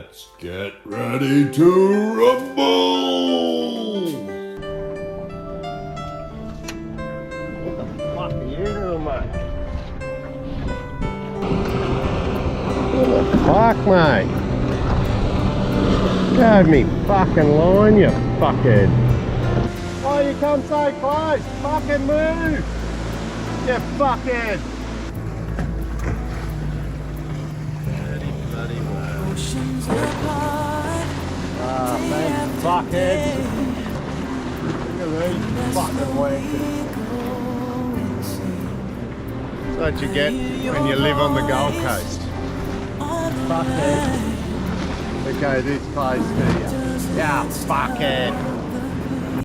Let's get ready to rumble! What the fuck are you doing, mate? What the fuck, mate? Go me fucking line, you fuckhead. Why you come so close? Fucking move! You fuckhead! Bloody well. Ah, thanks, fuckhead. Look at these fucking wankers. That's what you get when you live on the Gold Coast. Fuckhead. Okay, this close to you. Yeah, fuckhead.